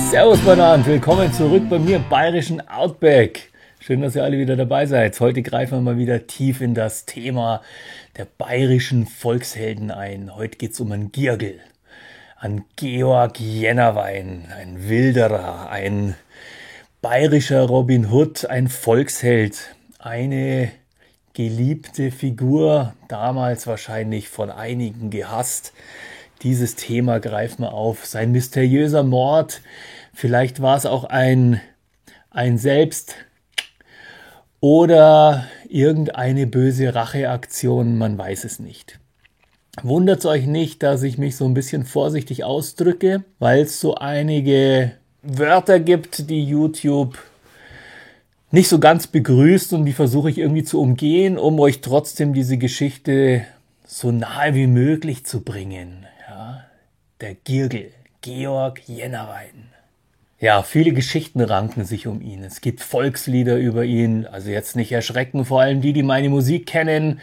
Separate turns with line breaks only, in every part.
Servus Bananen, willkommen zurück bei mir im bayerischen Outback. Schön, dass ihr alle wieder dabei seid. Heute greifen wir mal wieder tief in das Thema der bayerischen Volkshelden ein. Heute geht es um einen Girgel, an Georg Jennerwein, ein Wilderer, ein bayerischer Robin Hood, ein Volksheld, eine geliebte Figur, damals wahrscheinlich von einigen gehasst. Dieses Thema greifen wir auf. Sein mysteriöser Mord, vielleicht war es auch ein Selbst oder irgendeine böse Racheaktion, man weiß es nicht. Wundert euch nicht, dass ich mich so ein bisschen vorsichtig ausdrücke, weil es so einige Wörter gibt, die YouTube nicht so ganz begrüßt, und die versuche ich irgendwie zu umgehen, um euch trotzdem diese Geschichte so nahe wie möglich zu bringen. Ja, der Girgel, Georg Jennerwein. Ja, viele Geschichten ranken sich um ihn. Es gibt Volkslieder über ihn, also jetzt nicht erschrecken, vor allem die meine Musik kennen.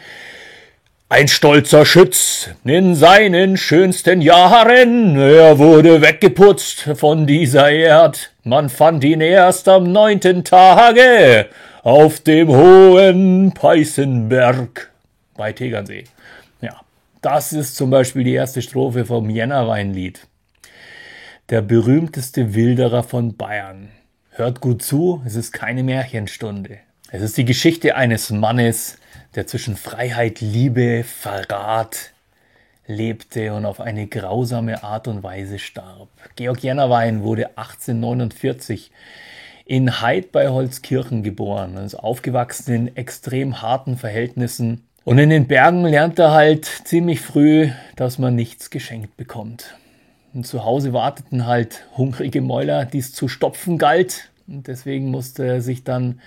Ein stolzer Schütz in seinen schönsten Jahren, er wurde weggeputzt von dieser Erd. Man fand ihn erst am 9. Tage auf dem hohen Peißenberg bei Tegernsee. Ja, das ist zum Beispiel die erste Strophe vom Jennerwein-Lied. Der berühmteste Wilderer von Bayern. Hört gut zu, es ist keine Märchenstunde. Es ist die Geschichte eines Mannes, der zwischen Freiheit, Liebe, Verrat lebte und auf eine grausame Art und Weise starb. Georg Jennerwein wurde 1849 in Heid bei Holzkirchen geboren. Er ist aufgewachsen in extrem harten Verhältnissen. Und in den Bergen lernt er halt ziemlich früh, dass man nichts geschenkt bekommt. Und zu Hause warteten halt hungrige Mäuler, die es zu stopfen galt. Und deswegen musste er sich dann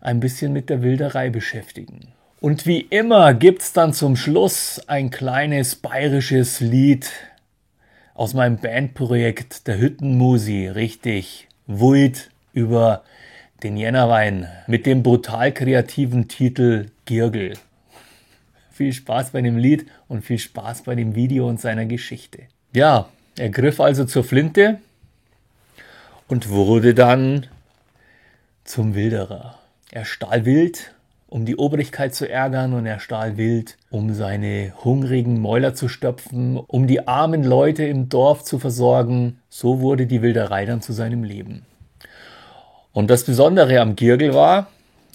ein bisschen mit der Wilderei beschäftigen. Und wie immer gibt's dann zum Schluss ein kleines bayerisches Lied aus meinem Bandprojekt der Hüttenmusi, richtig Wult über den Jennerwein mit dem brutal kreativen Titel Girgel. Viel Spaß bei dem Lied und viel Spaß bei dem Video und seiner Geschichte. Ja, er griff also zur Flinte und wurde dann zum Wilderer. Er stahl wild, um die Obrigkeit zu ärgern, und er stahl wild, um seine hungrigen Mäuler zu stopfen, um die armen Leute im Dorf zu versorgen. So wurde die Wilderei dann zu seinem Leben. Und das Besondere am Girgel war,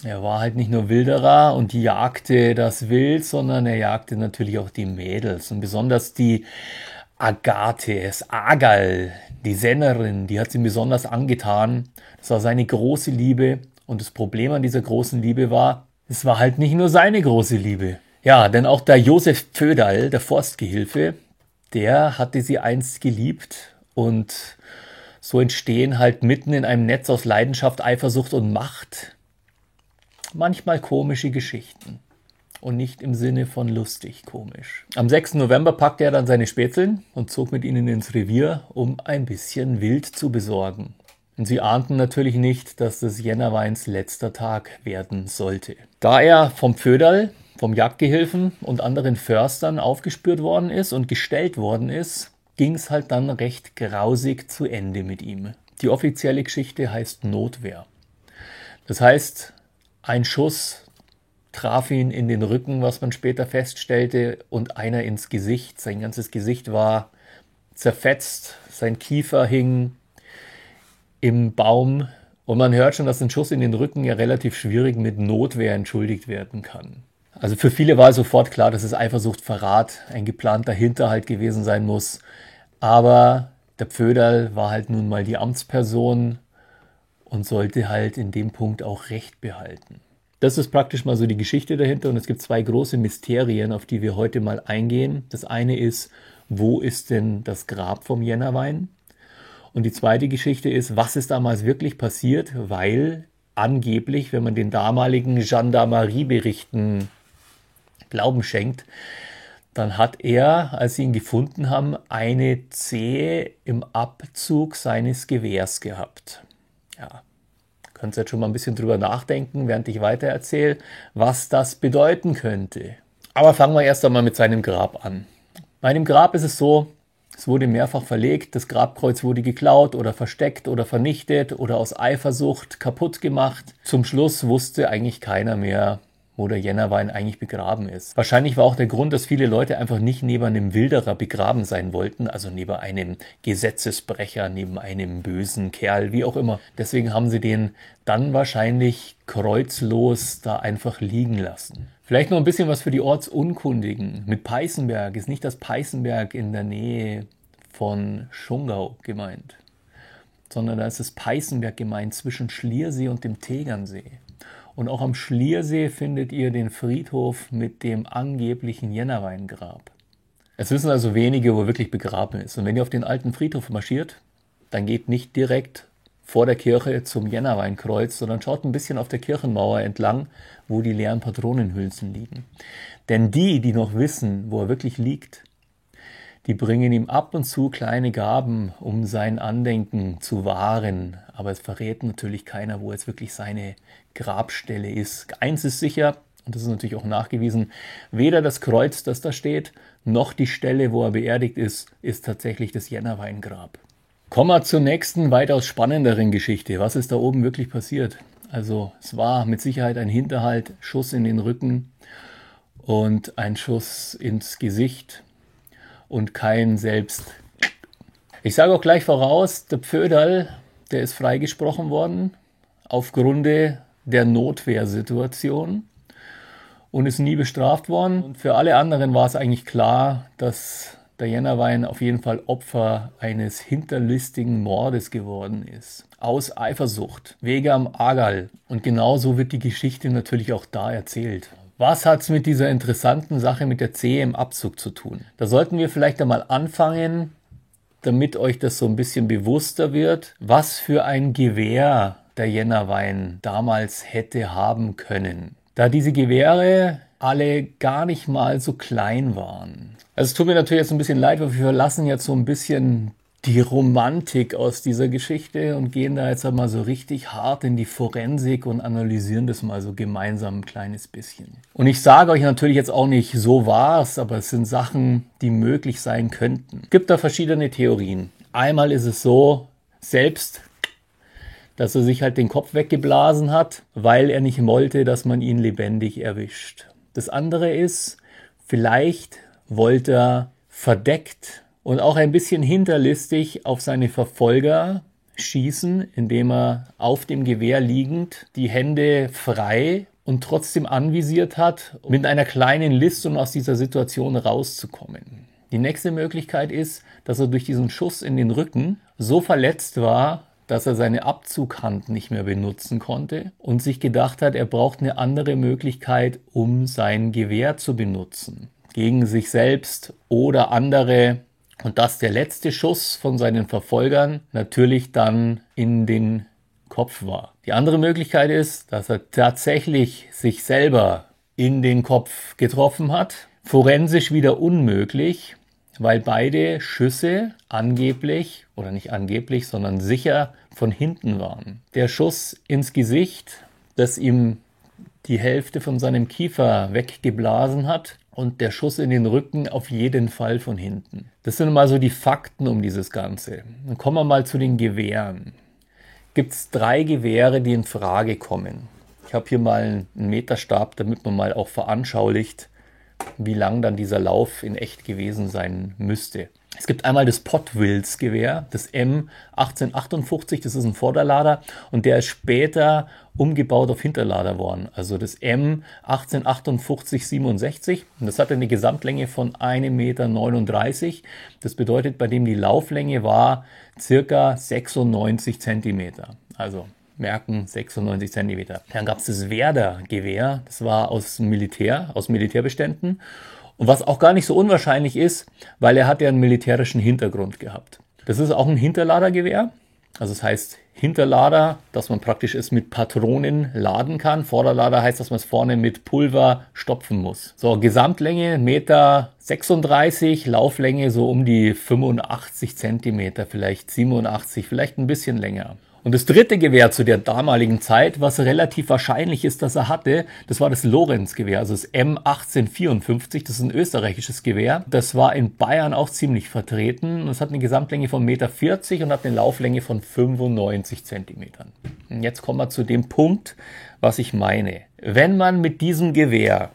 er war halt nicht nur Wilderer und jagte das Wild, sondern er jagte natürlich auch die Mädels. Und besonders die Agathe, das Agal, die Sennerin, die hat es ihm besonders angetan. Das war seine große Liebe. Und das Problem an dieser großen Liebe war, es war halt nicht nur seine große Liebe. Ja, denn auch der Josef Pföderl, der Forstgehilfe, der hatte sie einst geliebt. Und so entstehen halt mitten in einem Netz aus Leidenschaft, Eifersucht und Macht manchmal komische Geschichten. Und nicht im Sinne von lustig komisch. Am 6. November packte er dann seine Spätzeln und zog mit ihnen ins Revier, um ein bisschen Wild zu besorgen. Und sie ahnten natürlich nicht, dass das Jennerweins letzter Tag werden sollte. Da er vom Pföderl, vom Jagdgehilfen und anderen Förstern aufgespürt worden ist und gestellt worden ist, ging es halt dann recht grausig zu Ende mit ihm. Die offizielle Geschichte heißt Notwehr. Das heißt, ein Schuss traf ihn in den Rücken, was man später feststellte, und einer ins Gesicht. Sein ganzes Gesicht war zerfetzt, sein Kiefer hing im Baum. Und man hört schon, dass ein Schuss in den Rücken ja relativ schwierig mit Notwehr entschuldigt werden kann. Also für viele war sofort klar, dass es Eifersucht, Verrat, ein geplanter Hinterhalt gewesen sein muss. Aber der Pföderl war halt nun mal die Amtsperson und sollte halt in dem Punkt auch Recht behalten. Das ist praktisch mal so die Geschichte dahinter, und es gibt zwei große Mysterien, auf die wir heute mal eingehen. Das eine ist, wo ist denn das Grab vom Jennerwein? Und die zweite Geschichte ist, was ist damals wirklich passiert, weil angeblich, wenn man den damaligen Gendarmerieberichten Glauben schenkt, dann hat er, als sie ihn gefunden haben, eine Zehe im Abzug seines Gewehrs gehabt. Ja. Könnt ihr jetzt schon mal ein bisschen drüber nachdenken, während ich weiter erzähle, was das bedeuten könnte. Aber fangen wir erst einmal mit seinem Grab an. Bei dem Grab ist es so, Es wurde mehrfach verlegt, das Grabkreuz wurde geklaut oder versteckt oder vernichtet oder aus Eifersucht kaputt gemacht. Zum Schluss wusste eigentlich keiner mehr, wo der Jennerwein eigentlich begraben ist. Wahrscheinlich war auch der Grund, dass viele Leute einfach nicht neben einem Wilderer begraben sein wollten, also neben einem Gesetzesbrecher, neben einem bösen Kerl, wie auch immer. Deswegen haben sie den dann wahrscheinlich kreuzlos da einfach liegen lassen. Vielleicht noch ein bisschen was für die Ortsunkundigen. Mit Peißenberg ist nicht das Peißenberg in der Nähe von Schongau gemeint, sondern da ist das Peißenberg gemeint zwischen Schliersee und dem Tegernsee. Und auch am Schliersee findet ihr den Friedhof mit dem angeblichen Jennerweingrab. Es wissen also wenige, wo er wirklich begraben ist. Und wenn ihr auf den alten Friedhof marschiert, dann geht nicht direkt vor der Kirche zum Jennerweinkreuz, sondern schaut ein bisschen auf der Kirchenmauer entlang, wo die leeren Patronenhülsen liegen. Denn die noch wissen, wo er wirklich liegt, die bringen ihm ab und zu kleine Gaben, um sein Andenken zu wahren. Aber es verrät natürlich keiner, wo jetzt wirklich seine Grabstelle ist. Eins ist sicher, und das ist natürlich auch nachgewiesen, weder das Kreuz, das da steht, noch die Stelle, wo er beerdigt ist tatsächlich das Jennerweingrab. Kommen wir zur nächsten, weitaus spannenderen Geschichte. Was ist da oben wirklich passiert? Also es war mit Sicherheit ein Hinterhalt, Schuss in den Rücken und ein Schuss ins Gesicht. Und kein Selbst. Ich sage auch gleich voraus, der Pföderl, der ist freigesprochen worden aufgrund der Notwehrsituation und ist nie bestraft worden. Und für alle anderen war es eigentlich klar, dass der Jennerwein auf jeden Fall Opfer eines hinterlistigen Mordes geworden ist. Aus Eifersucht, wegen am Agerl. Und genauso wird die Geschichte natürlich auch da erzählt. Was hat es mit dieser interessanten Sache mit der Zehe im Abzug zu tun? Da sollten wir vielleicht einmal anfangen, damit euch das so ein bisschen bewusster wird, was für ein Gewehr der Jennerwein damals hätte haben können. Da diese Gewehre alle gar nicht mal so klein waren. Also es tut mir natürlich jetzt ein bisschen leid, weil wir verlassen jetzt so ein bisschen die Romantik aus dieser Geschichte und gehen da jetzt einmal so richtig hart in die Forensik und analysieren das mal so gemeinsam ein kleines bisschen. Und ich sage euch natürlich jetzt auch nicht, so war's, aber es sind Sachen, die möglich sein könnten. Es gibt da verschiedene Theorien. Einmal ist es so, selbst, dass er sich halt den Kopf weggeblasen hat, weil er nicht wollte, dass man ihn lebendig erwischt. Das andere ist, vielleicht wollte er verdeckt und auch ein bisschen hinterlistig auf seine Verfolger schießen, indem er auf dem Gewehr liegend die Hände frei und trotzdem anvisiert hat, mit einer kleinen List, um aus dieser Situation rauszukommen. Die nächste Möglichkeit ist, dass er durch diesen Schuss in den Rücken so verletzt war, dass er seine Abzughand nicht mehr benutzen konnte und sich gedacht hat, er braucht eine andere Möglichkeit, um sein Gewehr zu benutzen. Gegen sich selbst oder andere. Und dass der letzte Schuss von seinen Verfolgern natürlich dann in den Kopf war. Die andere Möglichkeit ist, dass er tatsächlich sich selber in den Kopf getroffen hat. Forensisch wieder unmöglich, weil beide Schüsse angeblich, oder nicht angeblich, sondern sicher von hinten waren. Der Schuss ins Gesicht, das ihm die Hälfte von seinem Kiefer weggeblasen hat, und der Schuss in den Rücken auf jeden Fall von hinten. Das sind mal so die Fakten um dieses Ganze. Dann kommen wir mal zu den Gewehren. Gibt es 3 Gewehre, die in Frage kommen. Ich habe hier mal einen Meterstab, damit man mal auch veranschaulicht, wie lang dann dieser Lauf in echt gewesen sein müsste. Es gibt einmal das Pottwils-Gewehr, das M1858, das ist ein Vorderlader und der ist später umgebaut auf Hinterlader worden. Also das M1858-67 und das hatte eine Gesamtlänge von 1,39 Meter. Das bedeutet, bei dem die Lauflänge war circa 96 Zentimeter. Also merken 96 Zentimeter. Dann gab es das Werder-Gewehr, das war aus Militärbeständen. Und was auch gar nicht so unwahrscheinlich ist, weil er hat ja einen militärischen Hintergrund gehabt. Das ist auch ein Hinterladergewehr. Also das heißt Hinterlader, dass man praktisch es mit Patronen laden kann. Vorderlader heißt, dass man es vorne mit Pulver stopfen muss. So, Gesamtlänge 1,36 Meter, Lauflänge so um die 85 Zentimeter, vielleicht 87, vielleicht ein bisschen länger. Und das dritte Gewehr zu der damaligen Zeit, was relativ wahrscheinlich ist, dass er hatte, das war das Lorenz-Gewehr, also das M1854, das ist ein österreichisches Gewehr. Das war in Bayern auch ziemlich vertreten. Es hat eine Gesamtlänge von 1,40 m und hat eine Lauflänge von 95 cm. Und jetzt kommen wir zu dem Punkt, was ich meine. Wenn man mit diesem Gewehr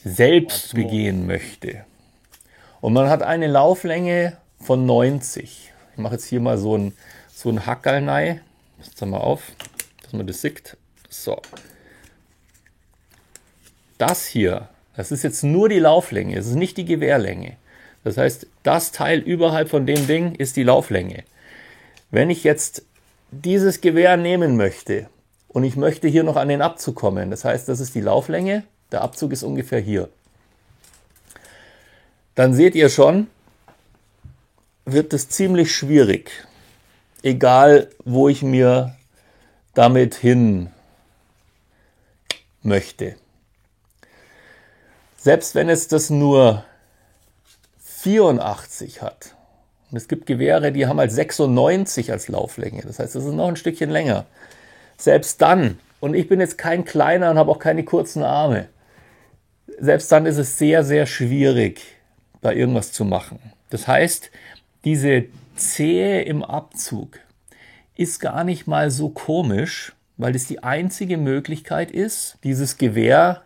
selbst begehen möchte und man hat eine Lauflänge von 90, ich mache jetzt hier mal so ein Hackerl rein. Jetzt mal auf, dass man das sieht. So. Das hier, das ist jetzt nur die Lauflänge, das ist nicht die Gewehrlänge. Das heißt, das Teil überhalb von dem Ding ist die Lauflänge. Wenn ich jetzt dieses Gewehr nehmen möchte und ich möchte hier noch an den Abzug kommen, das heißt, das ist die Lauflänge, der Abzug ist ungefähr hier. Dann seht ihr schon, wird es ziemlich schwierig, egal wo ich mir damit hin möchte. Selbst wenn es das nur 84 hat, und es gibt Gewehre, die haben halt 96 als Lauflänge, das heißt, das ist noch ein Stückchen länger. Selbst dann, und ich bin jetzt kein Kleiner und habe auch keine kurzen Arme, selbst dann ist es sehr, sehr schwierig, da irgendwas zu machen. Das heißt, diese Zehe im Abzug ist gar nicht mal so komisch, weil es die einzige Möglichkeit ist, dieses Gewehr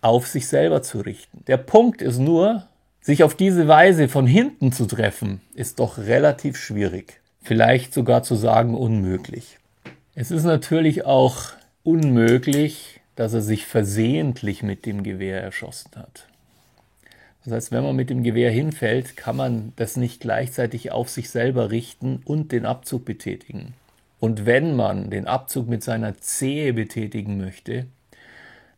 auf sich selber zu richten. Der Punkt ist nur, sich auf diese Weise von hinten zu treffen, ist doch relativ schwierig. Vielleicht sogar zu sagen unmöglich. Es ist natürlich auch unmöglich, dass er sich versehentlich mit dem Gewehr erschossen hat. Das heißt, wenn man mit dem Gewehr hinfällt, kann man das nicht gleichzeitig auf sich selber richten und den Abzug betätigen. Und wenn man den Abzug mit seiner Zehe betätigen möchte,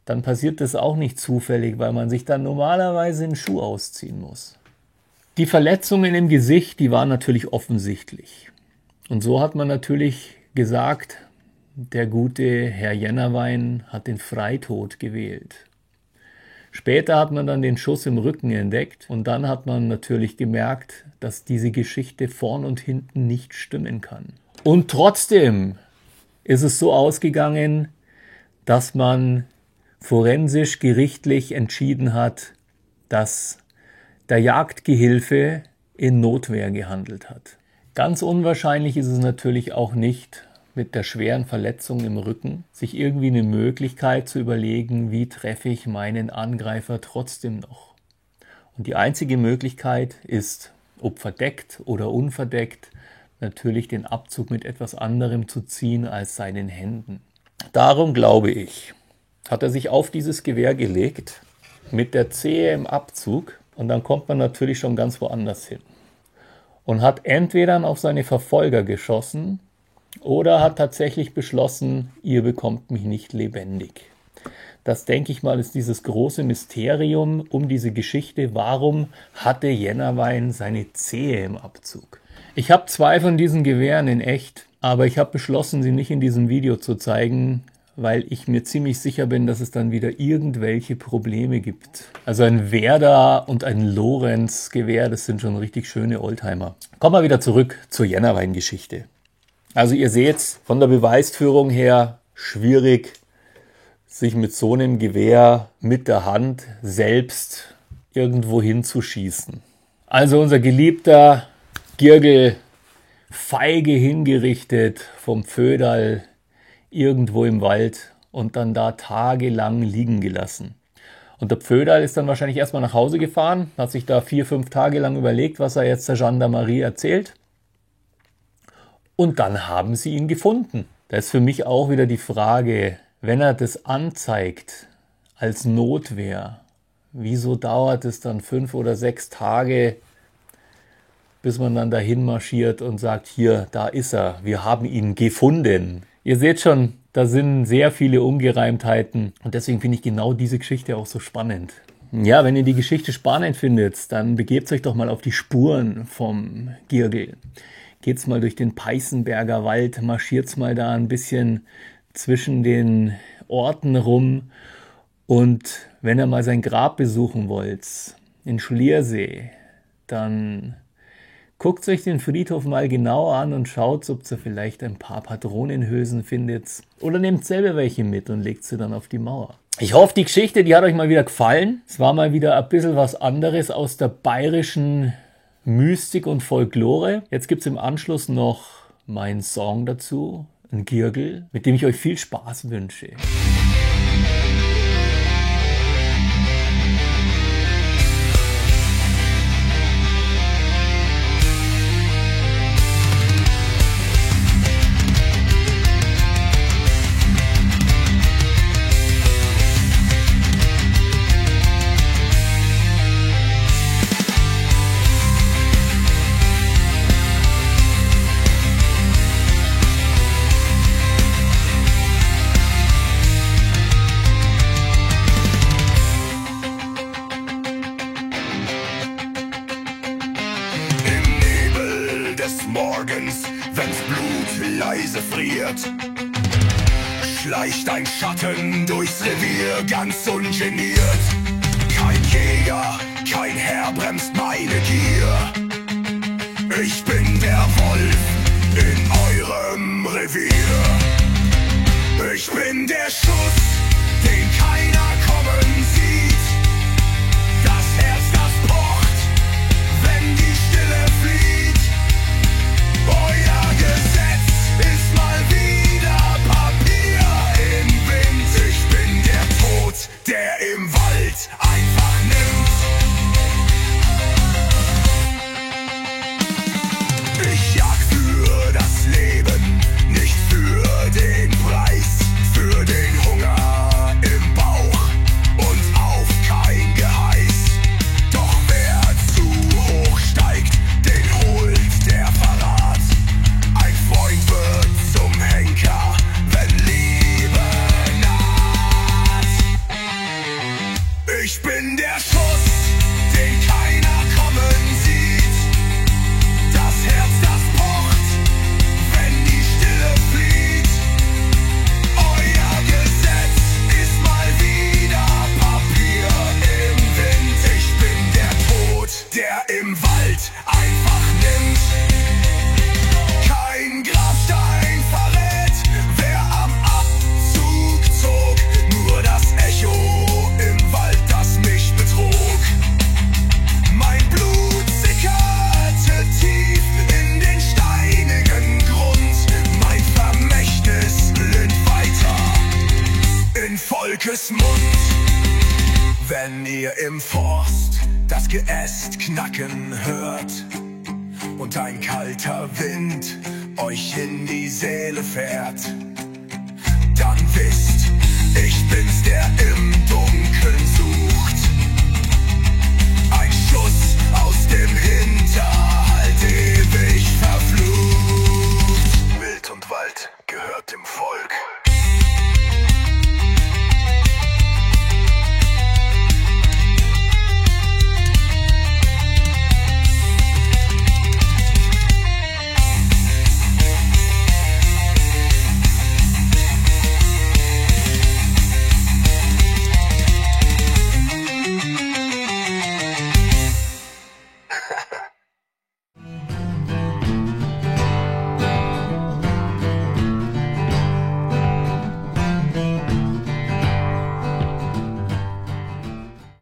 dann passiert das auch nicht zufällig, weil man sich dann normalerweise den Schuh ausziehen muss. Die Verletzungen im Gesicht, die waren natürlich offensichtlich. Und so hat man natürlich gesagt, der gute Herr Jennerwein hat den Freitod gewählt. Später hat man dann den Schuss im Rücken entdeckt und dann hat man natürlich gemerkt, dass diese Geschichte vorn und hinten nicht stimmen kann. Und trotzdem ist es so ausgegangen, dass man forensisch gerichtlich entschieden hat, dass der Jagdgehilfe in Notwehr gehandelt hat. Ganz unwahrscheinlich ist es natürlich auch nicht, mit der schweren Verletzung im Rücken, sich irgendwie eine Möglichkeit zu überlegen, wie treffe ich meinen Angreifer trotzdem noch. Und die einzige Möglichkeit ist, ob verdeckt oder unverdeckt, natürlich den Abzug mit etwas anderem zu ziehen als seinen Händen. Darum glaube ich, hat er sich auf dieses Gewehr gelegt, mit der Zehe im Abzug, und dann kommt man natürlich schon ganz woanders hin. Und hat entweder auf seine Verfolger geschossen, oder hat tatsächlich beschlossen, ihr bekommt mich nicht lebendig. Das, denke ich mal, ist dieses große Mysterium um diese Geschichte. Warum hatte Jennerwein seine Zehe im Abzug? Ich habe 2 von diesen Gewehren in echt, aber ich habe beschlossen, sie nicht in diesem Video zu zeigen, weil ich mir ziemlich sicher bin, dass es dann wieder irgendwelche Probleme gibt. Also ein Werder und ein Lorenz-Gewehr, das sind schon richtig schöne Oldtimer. Kommen wir wieder zurück zur Jennerwein-Geschichte. Also ihr seht, von der Beweisführung her schwierig, sich mit so einem Gewehr mit der Hand selbst irgendwo hinzuschießen. Also unser geliebter Girgel, feige hingerichtet vom Föderl irgendwo im Wald und dann da tagelang liegen gelassen. Und der Pföderl ist dann wahrscheinlich erstmal nach Hause gefahren, hat sich da 4-5 Tage lang überlegt, was er jetzt der Gendarmerie erzählt. Und dann haben sie ihn gefunden. Da ist für mich auch wieder die Frage, wenn er das anzeigt als Notwehr, wieso dauert es dann 5 oder 6 Tage, bis man dann dahin marschiert und sagt, hier, da ist er, wir haben ihn gefunden. Ihr seht schon, da sind sehr viele Ungereimtheiten und deswegen finde ich genau diese Geschichte auch so spannend. Ja, wenn ihr die Geschichte spannend findet, dann begebt euch doch mal auf die Spuren vom Girgel. Geht's mal durch den Peißenberger Wald, marschiert's mal da ein bisschen zwischen den Orten rum. Und wenn ihr mal sein Grab besuchen wollt, in Schliersee, dann Guckt euch den Friedhof mal genau an und schaut, ob ihr vielleicht ein paar Patronenhülsen findet. Oder nehmt selber welche mit und legt sie dann auf die Mauer. Ich hoffe, die Geschichte, die hat euch mal wieder gefallen. Es war mal wieder ein bisschen was anderes aus der bayerischen Mystik und Folklore. Jetzt gibt es im Anschluss noch meinen Song dazu, ein Girgel, mit dem ich euch viel Spaß wünsche.
Morgens, wenn's Blut leise friert, schleicht ein Schatten durchs Revier ganz ungeniert. Kein Jäger, kein Herr bremst meine Gier. Ich bin der Wolf in eurem Revier. Ich bin der Schuss, den keiner kommen sieht. Das Herz, das pocht, wenn die Stille flieht. Euer Gesetz ist mal wieder Papier im Wind. Ich bin der Tod, der im Wald einfach nimmt. Ich jag für das Leben, nicht für den Preis, für den Hunger im Bauch und auf kein Geheiß. Doch wer zu hoch steigt, den holt der Verrat. Ein Freund wird zum Henker, wenn Liebe naht. Ich bin der Schuss, den keiner kommen sieht. Das Herz, das pocht, wenn die Stille flieht. Euer Gesetz ist mal wieder Papier im Wind. Ich bin der Tod, der im Wald einfach nimmt. Kein Grabstein verrät, wer am Abzug zog. Nur das Echo im Wald, das mich betrug. Mein Blut sickerte tief in den steinigen Grund. Mein Vermächtnis lünt weiter in Volkes Mund. Wenn ihr im Forst das Geäst knacken hört und ein kalter Wind euch in die Seele fährt, dann wisst, ich bin's, der im Dunkeln sucht. Ein Schuss aus dem Hinterhalt.